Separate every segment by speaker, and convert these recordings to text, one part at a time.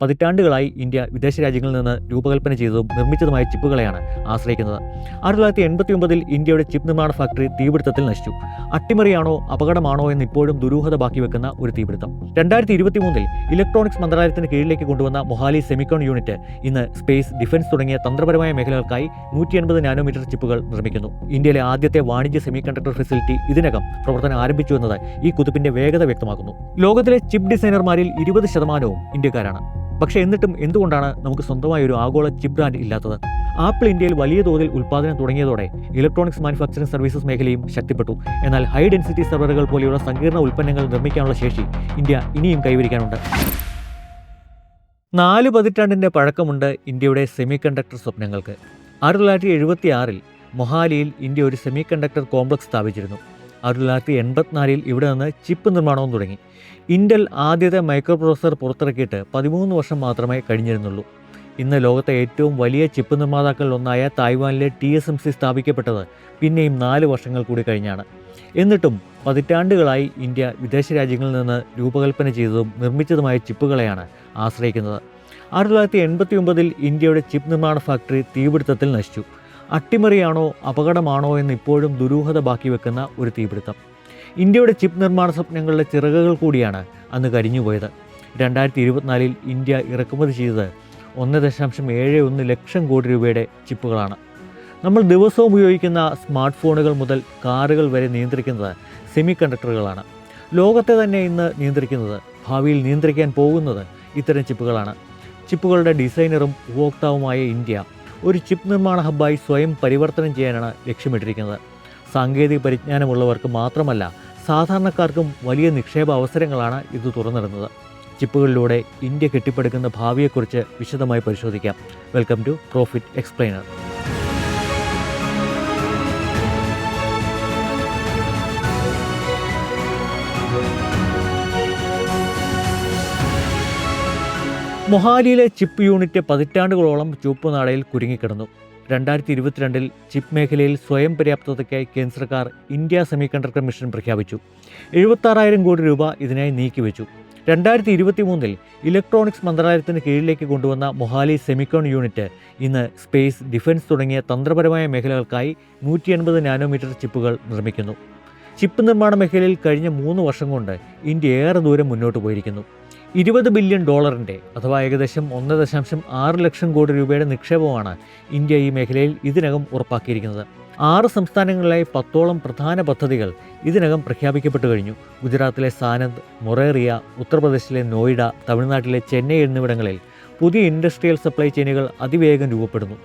Speaker 1: പതിറ്റാണ്ടുകളായി ഇന്ത്യ വിദേശ രാജ്യങ്ങളിൽ നിന്ന് രൂപകൽപ്പന ചെയ്തതും നിർമ്മിച്ചതുമായ ചിപ്പുകളെയാണ് ആശ്രയിക്കുന്നത്. 1989 ഇന്ത്യയുടെ ചിപ്പ് നിർമ്മാണ ഫാക്ടറി തീപിടുത്തത്തിൽ നശിച്ചു. അട്ടിമറിയാണോ അപകടമാണോ എന്ന് ഇപ്പോഴും ദുരൂഹത ബാക്കി വെക്കുന്ന ഒരു തീപിടുത്തം. 2023 ഇലക്ട്രോണിക്സ് മന്ത്രാലയത്തിന് കീഴിലേക്ക് കൊണ്ടുവന്ന മൊഹാലി സെമിക്കോൺ യൂണിറ്റ് ഇന്ന് സ്പേസ്, ഡിഫൻസ് തുടങ്ങിയ തന്ത്രപരമായ മേഖലകൾക്കായി 180 നാനോമീറ്റർ ചിപ്പുകൾ നിർമ്മിക്കുന്നു. ഇന്ത്യയിലെ ആദ്യത്തെ വാണിജ്യ സെമി കണ്ടക്ടർ ഫെസിലിറ്റി ഇതിനകം പ്രവർത്തനം ആരംഭിച്ചു എന്നത് ഈ കുതിപ്പിന്റെ വേഗത വ്യക്തമാക്കുന്നു. ലോകത്തിലെ ചിപ്പ് ഡിസൈനർമാരിൽ 20% ഇന്ത്യക്കാരാണ്. പക്ഷേ എന്നിട്ടും എന്തുകൊണ്ടാണ് നമുക്ക് സ്വന്തമായ ഒരു ആഗോള ചിപ്പ് ബ്രാൻഡ് ഇല്ലാത്തത്? ആപ്പിൾ ഇന്ത്യയിൽ വലിയ തോതിൽ ഉൽപ്പാദനം തുടങ്ങിയതോടെ ഇലക്ട്രോണിക്സ് മാനുഫാക്ചറിംഗ് സർവീസസ് മേഖലയും ശക്തിപ്പെട്ടു. എന്നാൽ ഹൈ ഡെൻസിറ്റി സെർവറുകൾ പോലെയുള്ള സങ്കീർണ്ണ ഉൽപ്പന്നങ്ങൾ നിർമ്മിക്കാനുള്ള ശേഷി ഇന്ത്യ ഇനിയും കൈവരിക്കാനുണ്ട്. 4 പതിറ്റാണ്ടിന്റെ പഴക്കമുണ്ട് ഇന്ത്യയുടെ സെമി കണ്ടക്ടർ സ്വപ്നങ്ങൾക്ക്. 1976 മൊഹാലിയിൽ ഇന്ത്യ ഒരു സെമി കണ്ടക്ടർ കോംപ്ലക്സ് സ്ഥാപിച്ചിരുന്നു. 1984 ഇവിടെ നിന്ന് ചിപ്പ് നിർമ്മാണവും തുടങ്ങി. ഇന്റൽ ആദ്യത്തെ മൈക്രോ പ്രോസസർ പുറത്തിറക്കിയിട്ട് 13 വർഷം മാത്രമേ കഴിഞ്ഞിരുന്നുള്ളൂ. ഇന്ന് ലോകത്തെ ഏറ്റവും വലിയ ചിപ്പ് നിർമ്മാതാക്കളിൽ ഒന്നായ തായ്വാനിലെ TSMC സ്ഥാപിക്കപ്പെട്ടത് പിന്നെയും 4 വർഷങ്ങൾ കൂടി കഴിഞ്ഞാണ്. എന്നിട്ടും പതിറ്റാണ്ടുകളായി ഇന്ത്യ വിദേശ രാജ്യങ്ങളിൽ നിന്ന് രൂപകൽപ്പന ചെയ്തതും നിർമ്മിച്ചതുമായ ചിപ്പുകളെയാണ് ആശ്രയിക്കുന്നത്. 1989 ഇന്ത്യയുടെ ചിപ്പ് നിർമ്മാണ ഫാക്ടറി തീപിടുത്തത്തിൽ നശിച്ചു. അട്ടിമറിയാണോ അപകടമാണോ എന്ന് ഇപ്പോഴും ദുരൂഹത ബാക്കി വെക്കുന്ന ഒരു തീപിടുത്തം. ഇന്ത്യയുടെ ചിപ്പ് നിർമ്മാണ സ്വപ്നങ്ങളുടെ ചിറകുകൾ കൂടിയാണ് അന്ന് കരിഞ്ഞുപോയത്. 2024 ഇന്ത്യ ഇറക്കുമതി ചെയ്തത് 1.71 ലക്ഷം കോടി രൂപയുടെ ചിപ്പുകളാണ്. നമ്മൾ ദിവസവും ഉപയോഗിക്കുന്ന സ്മാർട്ട് ഫോണുകൾ മുതൽ കാറുകൾ വരെ നിയന്ത്രിക്കുന്നത് സെമി കണ്ടക്ടറുകളാണ്. ലോകത്തെ തന്നെ ഇന്ന് നിയന്ത്രിക്കുന്നത്, ഭാവിയിൽ നിയന്ത്രിക്കാൻ പോകുന്നത് ഇത്തരം ചിപ്പുകളാണ്. ചിപ്പുകളുടെ ഡിസൈനറും ഉപഭോക്താവുമായ ഇന്ത്യ ഒരു ചിപ്പ് നിർമ്മാണ ഹബ്ബായി സ്വയം പരിവർത്തനം ചെയ്യാനാണ് ലക്ഷ്യമിട്ടിരിക്കുന്നത്. സാങ്കേതിക പരിജ്ഞാനമുള്ളവർക്ക് മാത്രമല്ല, സാധാരണക്കാർക്കും വലിയ നിക്ഷേപ അവസരങ്ങളാണ് ഇത് തുറന്നിടുന്നത്. ചിപ്പുകളിലൂടെ ഇന്ത്യ കെട്ടിപ്പടുക്കുന്ന ഭാവിയെക്കുറിച്ച് വിശദമായി പരിശോധിക്കാം. Welcome to Profit explainer. മൊഹാലിയിലെ ചിപ്പ് യൂണിറ്റ് പതിറ്റാണ്ടുകളോളം ചുവപ്പുനാടയിൽ കുരുങ്ങിക്കിടന്നു. 2022 ചിപ്പ് മേഖലയിൽ സ്വയം പര്യാപ്തതയ്ക്കായി കേന്ദ്ര സർക്കാർ ഇന്ത്യ സെമി കണ്ടക്ടർ മിഷൻ പ്രഖ്യാപിച്ചു. 76,000 കോടി രൂപ ഇതിനായി നീക്കിവെച്ചു. 2023 ഇലക്ട്രോണിക്സ് മന്ത്രാലയത്തിന് കീഴിലേക്ക് കൊണ്ടുവന്ന മൊഹാലി സെമിക്കോൺ യൂണിറ്റ് ഇന്ന് സ്പേസ്, ഡിഫൻസ് തുടങ്ങിയ തന്ത്രപരമായ മേഖലകൾക്കായി 180 നാനോമീറ്റർ ചിപ്പുകൾ നിർമ്മിക്കുന്നു. ചിപ്പ് നിർമ്മാണ മേഖലയിൽ കഴിഞ്ഞ 3 വർഷം കൊണ്ട് ഇന്ത്യ ഏറെ ദൂരം മുന്നോട്ട് പോയിരിക്കുന്നു. $20 ബില്യൺ അഥവാ ഏകദേശം 1.6 ലക്ഷം കോടി രൂപയുടെ നിക്ഷേപമാണ് ഇന്ത്യ ഈ മേഖലയിൽ ഇതിനകം ഉറപ്പാക്കിയിരിക്കുന്നത്. 6 സംസ്ഥാനങ്ങളിലായി 10ഓളം പ്രധാന പദ്ധതികൾ ഇതിനകം പ്രഖ്യാപിക്കപ്പെട്ടു കഴിഞ്ഞു. ഗുജറാത്തിലെ സാനന്ദ്, മൊറേറിയ, ഉത്തർപ്രദേശിലെ നോയിഡ, തമിഴ്നാട്ടിലെ ചെന്നൈ എന്നിവിടങ്ങളിൽ പുതിയ ഇൻഡസ്ട്രിയൽ സപ്ലൈ ചെയിനുകൾ അതിവേഗം രൂപപ്പെടുന്നു.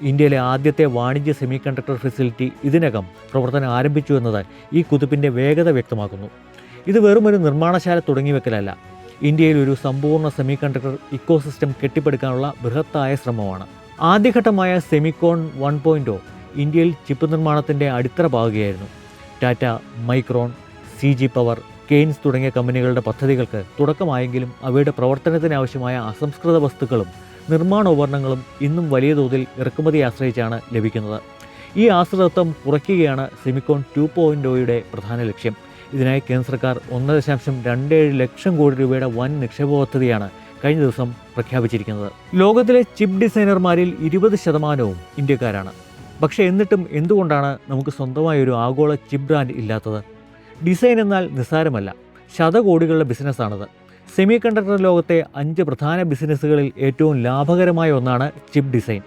Speaker 1: ഇന്ത്യയിലെ ആദ്യത്തെ വാണിജ്യ സെമി കണ്ടക്ടർ ഫെസിലിറ്റി ഇതിനകം പ്രവർത്തനം ആരംഭിച്ചു എന്നത് ഈ കുതിപ്പിൻ്റെ വേഗത വ്യക്തമാക്കുന്നു. ഇത് വെറുമൊരു നിർമ്മാണശാല തുടങ്ങിവെക്കലല്ല, ഇന്ത്യയിൽ ഒരു സമ്പൂർണ്ണ സെമി കണ്ടക്ടർ ഇക്കോസിസ്റ്റം കെട്ടിപ്പടുക്കാനുള്ള ബൃഹത്തായ ശ്രമമാണ്. ആദ്യഘട്ടമായ സെമിക്കോൺ 1.0 ഇന്ത്യയിൽ ചിപ്പ് നിർമ്മാണത്തിൻ്റെ അടിത്തറ പാകുകയായിരുന്നു. Tata, Micron, CG power, Kaynes തുടങ്ങിയ കമ്പനികളുടെ പദ്ധതികൾക്ക് തുടക്കമായെങ്കിലും അവയുടെ പ്രവർത്തനത്തിനാവശ്യമായ അസംസ്കൃത വസ്തുക്കളും നിർമ്മാണ ഉപകരണങ്ങളും ഇന്നും വലിയ തോതിൽ ഇറക്കുമതിയെ ആശ്രയിച്ചാണ് ലഭിക്കുന്നത്. ഈ ആശ്രിതത്വം കുറയ്ക്കുകയാണ് സെമിക്കോൺ 2.0യുടെ പ്രധാന ലക്ഷ്യം. ഇതിനായി കേന്ദ്ര സർക്കാർ 1.27 ലക്ഷം കോടി രൂപയുടെ വൻ നിക്ഷേപ പദ്ധതിയാണ് കഴിഞ്ഞ ദിവസം പ്രഖ്യാപിച്ചിരിക്കുന്നത്. ലോകത്തിലെ ചിപ്പ് ഡിസൈനർമാരിൽ 20% ഇന്ത്യക്കാരാണ്. പക്ഷേ എന്നിട്ടും എന്തുകൊണ്ടാണ് നമുക്ക് സ്വന്തമായ ഒരു ആഗോള ചിപ്പ് ബ്രാൻഡ് ഇല്ലാത്തത്? ഡിസൈൻ എന്നാൽ നിസ്സാരമല്ല, ശതകോടികളുടെ ബിസിനസ്സാണത്. സെമി കണ്ടക്ടർ ലോകത്തെ 5 പ്രധാന ബിസിനസ്സുകളിൽ ഏറ്റവും ലാഭകരമായ ഒന്നാണ് ചിപ്പ് ഡിസൈൻ.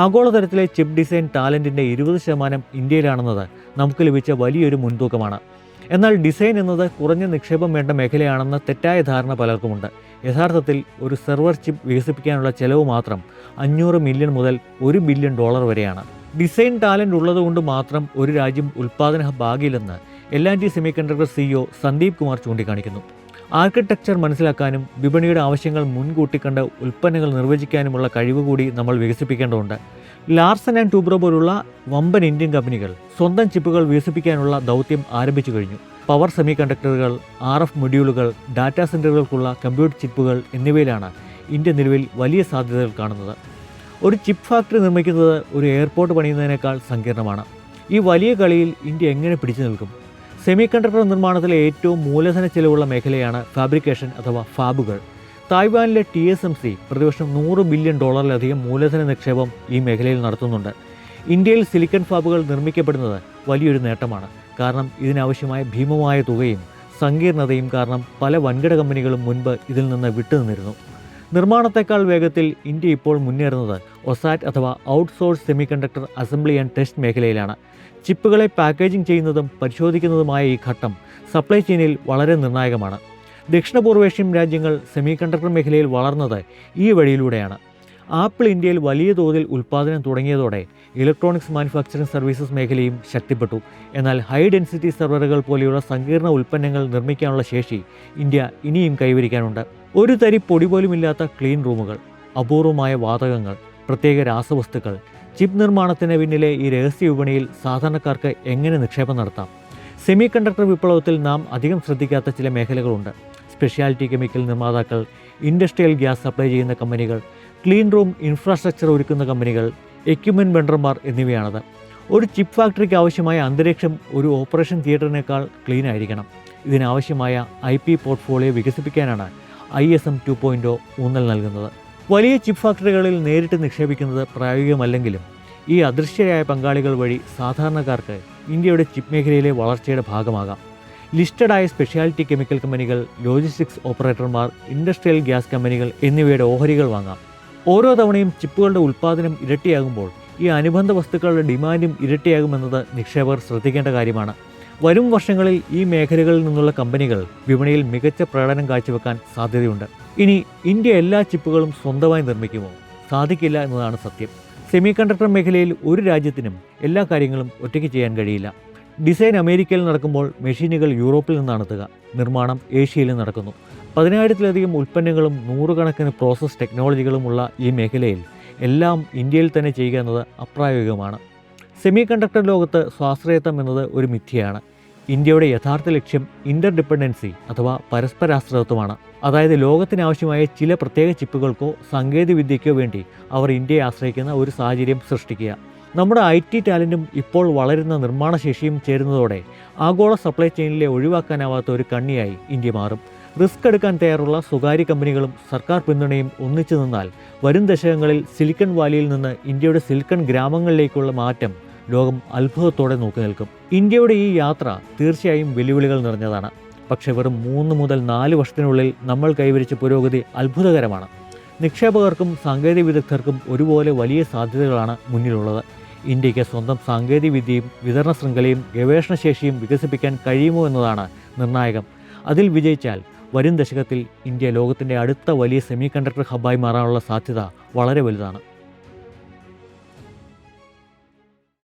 Speaker 1: ആഗോളതലത്തിലെ ചിപ്പ് ഡിസൈൻ ടാലൻറ്റിൻ്റെ 20% ഇന്ത്യയിലാണെന്നത് നമുക്ക് ലഭിച്ച വലിയൊരു മുൻതൂക്കമാണ്. എന്നാൽ ഡിസൈൻ എന്നത് കുറഞ്ഞ നിക്ഷേപം വേണ്ട മേഖലയാണെന്ന തെറ്റായ ധാരണ പലർക്കുമുണ്ട്. യഥാർത്ഥത്തിൽ ഒരു സെർവർ ചിപ്പ് വികസിപ്പിക്കാനുള്ള ചെലവ് മാത്രം $500 മില്യൺ മുതൽ $1 ബില്യൺ വരെയാണ്. ഡിസൈൻ ടാലൻറ്റ് ഉള്ളതുകൊണ്ട് മാത്രം ഒരു രാജ്യം ഉൽപ്പാദന ഹബ്ബാകില്ലെന്ന് L&T semiconductor CEO Sandeep Kumar ചൂണ്ടിക്കാണിക്കുന്നു. ആർക്കിടെക്ചർ മനസ്സിലാക്കാനും വിപണിയുടെ ആവശ്യങ്ങൾ മുൻകൂട്ടി കണ്ട് ഉൽപ്പന്നങ്ങൾ നിർവചിക്കാനുമുള്ള കഴിവ് കൂടി നമ്മൾ വികസിപ്പിക്കേണ്ടതുണ്ട്. ലാർസൻ ആൻഡ് ടൂബ്രോ പോലുള്ള വമ്പൻ ഇന്ത്യൻ കമ്പനികൾ സ്വന്തം ചിപ്പുകൾ വികസിപ്പിക്കാനുള്ള ദൗത്യം ആരംഭിച്ചു കഴിഞ്ഞു. പവർ സെമി കണ്ടക്ടറുകൾ, RF മൊഡ്യൂളുകൾ, ഡാറ്റാ സെൻറ്ററുകൾക്കുള്ള കമ്പ്യൂട്ടർ ചിപ്പുകൾ എന്നിവയിലാണ് ഇന്ത്യ നിലവിൽ വലിയ സാധ്യതകൾ കാണുന്നത്. ഒരു ചിപ്പ് ഫാക്ടറി നിർമ്മിക്കുന്നത് ഒരു എയർപോർട്ട് പണിയുന്നതിനേക്കാൾ സങ്കീർണമാണ്. ഈ വലിയ കളിയിൽ ഇന്ത്യ എങ്ങനെ പിടിച്ചു നിൽക്കും? സെമി കണ്ടക്ടർ നിർമ്മാണത്തിലെ ഏറ്റവും മൂലധന ചെലവുള്ള മേഖലയാണ് ഫാബ്രിക്കേഷൻ അഥവാ ഫാബുകൾ. തായ്വാനിലെ TSMC പ്രതിവർഷം $100 ബില്യൺ മൂലധന നിക്ഷേപം ഈ മേഖലയിൽ നടത്തുന്നുണ്ട്. ഇന്ത്യയിൽ സിലിക്കൺ ഫാബുകൾ നിർമ്മിക്കപ്പെടുന്നത് വലിയൊരു നേട്ടമാണ്. കാരണം ഇതിനാവശ്യമായ ഭീമമായ തുകയും സങ്കീർണതയും കാരണം പല വൻകിട കമ്പനികളും മുൻപ് ഇതിൽ നിന്ന് വിട്ടുനിന്നിരുന്നു. നിർമ്മാണത്തെക്കാൾ വേഗത്തിൽ ഇന്ത്യ ഇപ്പോൾ മുന്നേറുന്നത് ഒസാറ്റ് അഥവാ outsource semiconductor assembly and test മേഖലയിലാണ്. ചിപ്പുകളെ പാക്കേജിംഗ് ചെയ്യുന്നതും പരിശോധിക്കുന്നതുമായ ഈ ഘട്ടം സപ്ലൈ ചെയിനിൽ വളരെ നിർണായകമാണ്. ദക്ഷിണപൂർവേഷ്യൻ രാജ്യങ്ങൾ സെമികണ്ടക്ടർ മേഖലയിൽ വളർന്നത് ഈ വഴിയിലൂടെയാണ്. ആപ്പിൾ ഇന്ത്യയിൽ വലിയ തോതിൽ ഉൽപ്പാദനം തുടങ്ങിയതോടെ ഇലക്ട്രോണിക്സ് മാനുഫാക്ചറിംഗ് സർവീസസ് മേഖലയും ശക്തിപ്പെട്ടു. എന്നാൽ ഹൈ ഡെൻസിറ്റി സെർവറുകൾ പോലെയുള്ള സങ്കീർണ ഉൽപ്പന്നങ്ങൾ നിർമ്മിക്കാനുള്ള ശേഷി ഇന്ത്യ ഇനിയും കൈവരിക്കാനുണ്ട്. ഒരു തരി പൊടി പോലുമില്ലാത്ത ക്ലീൻ റൂമുകൾ, അപൂർവമായ വാതകങ്ങൾ, പ്രത്യേക രാസവസ്തുക്കൾ, ചിപ്പ് നിർമ്മാണത്തിന് പിന്നിലെ ഈ രഹസ്യ വിപണിയിൽ സാധാരണക്കാർക്ക് എങ്ങനെ നിക്ഷേപം നടത്താം? സെമി കണ്ടക്ടർ വിപ്ലവത്തിൽ നാം അധികം ശ്രദ്ധിക്കാത്ത ചില മേഖലകളുണ്ട്. സ്പെഷ്യാലിറ്റി കെമിക്കൽ നിർമ്മാതാക്കൾ, ഇൻഡസ്ട്രിയൽ ഗ്യാസ് സപ്ലൈ ചെയ്യുന്ന കമ്പനികൾ, ക്ലീൻ റൂം ഇൻഫ്രാസ്ട്രക്ചർ ഒരുക്കുന്ന കമ്പനികൾ, എക്യുപ്മെൻറ്റ് വെണ്ടർമാർ എന്നിവയാണത്. ഒരു ചിപ്പ് ഫാക്ടറിക്ക് ആവശ്യമായ അന്തരീക്ഷം ഒരു ഓപ്പറേഷൻ തിയേറ്ററിനേക്കാൾ ക്ലീൻ ആയിരിക്കണം. ഇതിനാവശ്യമായ IP പോർട്ട്ഫോളിയോ വികസിപ്പിക്കാനാണ് ISM 2.0 ഊന്നൽ നൽകുന്നത്. വലിയ ചിപ്പ് ഫാക്ടറികളിൽ നേരിട്ട് നിക്ഷേപിക്കുന്നത് പ്രായോഗികമല്ലെങ്കിലും ഈ അദൃശ്യരായ പങ്കാളികൾ വഴി സാധാരണക്കാർക്ക് ഇന്ത്യയുടെ ചിപ്പ് മേഖലയിലെ വളർച്ചയുടെ ഭാഗമാകാം. ലിസ്റ്റഡായ സ്പെഷ്യാലിറ്റി കെമിക്കൽ കമ്പനികൾ, ലോജിസ്റ്റിക്സ് ഓപ്പറേറ്റർമാർ, ഇൻഡസ്ട്രിയൽ ഗ്യാസ് കമ്പനികൾ എന്നിവയുടെ ഓഹരികൾ വാങ്ങാം. ഓരോ തവണയും ചിപ്പുകളുടെ ഉൽപ്പാദനം ഇരട്ടിയാകുമ്പോൾ ഈ അനുബന്ധ വസ്തുക്കളുടെ ഡിമാൻഡും ഇരട്ടിയാകുമെന്നത് നിക്ഷേപകർ ശ്രദ്ധിക്കേണ്ട കാര്യമാണ്. വരും വർഷങ്ങളിൽ ഈ മേഖലകളിൽ നിന്നുള്ള കമ്പനികൾ വിപണിയിൽ മികച്ച പ്രകടനം കാഴ്ചവെക്കാൻ സാധ്യതയുണ്ട്. ഇനി ഇന്ത്യ എല്ലാ ചിപ്പുകളും സ്വന്തമായി നിർമ്മിക്കുമോ? സാധിക്കില്ല എന്നതാണ് സത്യം. സെമി കണ്ടക്ടർ മേഖലയിൽ ഒരു രാജ്യത്തിനും എല്ലാ കാര്യങ്ങളും ഒറ്റയ്ക്ക് ചെയ്യാൻ കഴിയില്ല. ഡിസൈൻ അമേരിക്കയിൽ നടക്കുമ്പോൾ മെഷീനുകൾ യൂറോപ്പിൽ നിന്നാണെത്തുക. നിർമ്മാണം ഏഷ്യയിൽ നടക്കുന്നു. 10,000-ലധികം ഉൽപ്പന്നങ്ങളും 100 പ്രോസസ് ടെക്നോളജികളുമുള്ള ഈ മേഖലയിൽ എല്ലാം ഇന്ത്യയിൽ തന്നെ ചെയ്യുക എന്നത് അപ്രായോഗികമാണ്. സെമി കണ്ടക്ടർ ലോകത്ത് സ്വാശ്രയത്വം എന്നത് ഒരു മിഥ്യയാണ്. ഇന്ത്യയുടെ യഥാർത്ഥ ലക്ഷ്യം ഇൻ്റർഡിപ്പെൻഡൻസി അഥവാ പരസ്പരാശ്രിതത്വമാണ്. അതായത് ലോകത്തിനാവശ്യമായ ചില പ്രത്യേക ചിപ്പുകൾക്കോ സാങ്കേതികവിദ്യയ്ക്കോ വേണ്ടി അവർ ഇന്ത്യയെ ആശ്രയിക്കുന്ന ഒരു സാഹചര്യം സൃഷ്ടിക്കുക. നമ്മുടെ IT ടാലൻറ്റും ഇപ്പോൾ വളരുന്ന നിർമ്മാണശേഷിയും ചേരുന്നതോടെ ആഗോള സപ്ലൈ ചെയിനിലെ ഒഴിവാക്കാനാവാത്ത ഒരു കണ്ണിയായി ഇന്ത്യ മാറും. റിസ്ക് എടുക്കാൻ തയ്യാറുള്ള സ്വകാര്യ കമ്പനികളും സർക്കാർ പിന്തുണയും ഒന്നിച്ചു നിന്നാൽ വരും ദശകങ്ങളിൽ സിലിക്കൺ വാലിയിൽ നിന്ന് ഇന്ത്യയുടെ സിലിക്കൺ ഗ്രാമങ്ങളിലേക്കുള്ള മാറ്റം ലോകം അത്ഭുതത്തോടെ നോക്കി നിൽക്കും. ഇന്ത്യയുടെ ഈ യാത്ര തീർച്ചയായും വെല്ലുവിളികൾ നിറഞ്ഞതാണ്. പക്ഷേ വെറും 3 മുതൽ 4 വർഷത്തിനുള്ളിൽ നമ്മൾ കൈവരിച്ച പുരോഗതി അത്ഭുതകരമാണ്. നിക്ഷേപകർക്കും സാങ്കേതിക വിദഗ്ധർക്കും ഒരുപോലെ വലിയ സാധ്യതകളാണ് മുന്നിലുള്ളത്. ഇന്ത്യക്ക് സ്വന്തം സാങ്കേതികവിദ്യയും വിതരണ ശൃംഖലയും ഗവേഷണശേഷിയും വികസിപ്പിക്കാൻ കഴിയുമോ എന്നതാണ് നിർണായകം. അതിൽ വിജയിച്ചാൽ വരും ദശകത്തിൽ ഇന്ത്യ ലോകത്തിൻ്റെ അടുത്ത വലിയ സെമി കണ്ടക്ടർ ഹബ്ബായി മാറാനുള്ള സാധ്യത വളരെ വലുതാണ്.